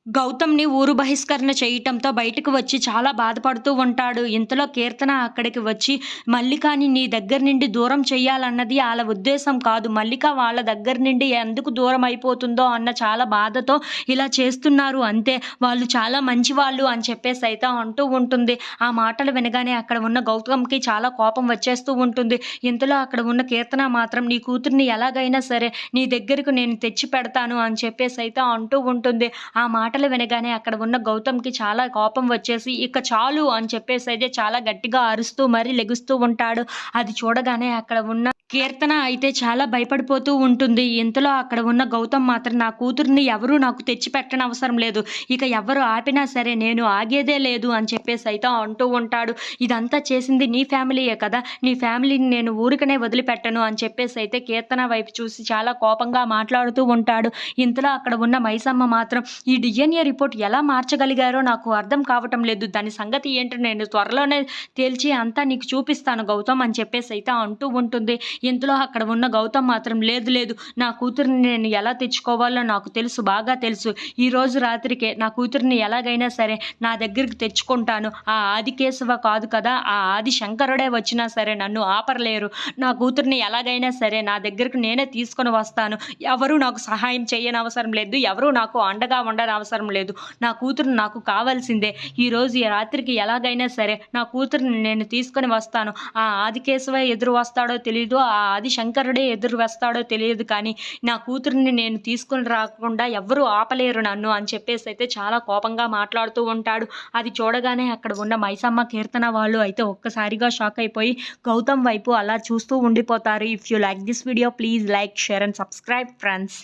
గౌతమ్‌ని ఊరు బహిష్కరణ చేయటంతో బయటకు వచ్చి చాలా బాధపడుతూ ఉంటాడు. ఇంతలో కీర్తన అక్కడికి వచ్చి, "మల్లికని నీ దగ్గర నుండి దూరం చెయ్యాలన్నది ఆళ్ళ ఉద్దేశం కాదు. మల్లిక వాళ్ళ దగ్గర నుండి ఎందుకు దూరం అయిపోతుందో అన్న చాలా బాధతో ఇలా చేస్తున్నారు అంతే. వాళ్ళు చాలా మంచివాళ్ళు" అని చెప్పేసైతే అంటూ ఉంటుంది. ఆ మాటలు వినగానే అక్కడ ఉన్న గౌతమ్‌కి చాలా కోపం వచ్చేస్తూ ఉంటుంది. ఇంతలో అక్కడ ఉన్న కీర్తన మాత్రం, "నీ కూతురిని ఎలాగైనా సరే నీ దగ్గరకు నేను తెచ్చి పెడతాను" అని చెప్పేసైతే అంటూ ఉంటుంది. ఆ మాటలు వినగానే అక్కడ ఉన్న గౌతమ్‌కి చాలా కోపం వచ్చేసి, ఇక చాలు అని చెప్పేసైతే చాలా గట్టిగా అరుస్తూ మరి లెగుస్తూ ఉంటాడు. అది చూడగానే అక్కడ ఉన్న కీర్తన అయితే చాలా భయపడిపోతూ ఉంటుంది. ఇంతలో అక్కడ ఉన్న గౌతమ్ మాత్రం, "నా కూతురిని ఎవరు నాకు తెచ్చి పెట్టనవసరం లేదు. ఇక ఎవ్వరు ఆపినా సరే నేను ఆగేదే లేదు" అని చెప్పేసైతే అంటూ ఉంటాడు. "ఇదంతా చేసింది నీ ఫ్యామిలీయే కదా! నీ ఫ్యామిలీని నేను ఊరికనే వదిలిపెట్టను" అని చెప్పేసైతే కీర్తన వైపు చూసి చాలా కోపంగా మాట్లాడుతూ ఉంటాడు. ఇంతలో అక్కడ ఉన్న మైసమ్మ మాత్రం, "ఈ డీఎన్ఏ రిపోర్ట్ ఎలా మార్చగలిగారో నాకు అర్థం కావటం లేదు. దాని సంగతి ఏంటో నేను త్వరలోనే తేల్చి అంతా నీకు చూపిస్తాను గౌతమ్" అని చెప్పేసైతే అంటూ ఉంటుంది. ఇంతలో అక్కడ ఉన్న గౌతమ్ మాత్రం, "లేదు లేదు, నా కూతురిని నేను ఎలా తెచ్చుకోవాలో నాకు తెలుసు, బాగా తెలుసు. ఈరోజు రాత్రికే నా కూతురిని ఎలాగైనా సరే నా దగ్గరికి తెచ్చుకుంటాను. ఆ ఆదికేశవ కాదు కదా, ఆ ఆది శంకరుడే వచ్చినా సరే నన్ను ఆపలేరు. నా కూతురిని ఎలాగైనా సరే నా దగ్గరికి నేనే తీసుకొని వస్తాను. ఎవరు నాకు సహాయం చేయనవసరం లేదు. ఎవరు నాకు అండగా ఉండనవసరం లేదు. నా కూతురు నాకు కావాల్సిందే. ఈరోజు ఈ రాత్రికి ఎలాగైనా సరే నా కూతురిని నేను తీసుకొని వస్తాను. ఆ ఆదికేశవ ఎదురు వస్తాడో తెలీదు. ఆ ఆదిశంకరుడే ఎదురు వస్తాడో తెలియదు కానీ నా కూతురిని నేను తీసుకొని రాకుండా ఎవ్వరూ ఆపలేరు నన్ను" అని చెప్పేసైతే చాలా కోపంగా మాట్లాడుతూ ఉంటాడు. అది చూడగానే అక్కడ ఉన్న మైసమ్మ, కీర్తన వాళ్ళు అయితే ఒక్కసారిగా షాక్ అయిపోయి గౌతమ్ వైపు అలా చూస్తూ ఉండిపోతారు. If you like this video please like, share and subscribe friends.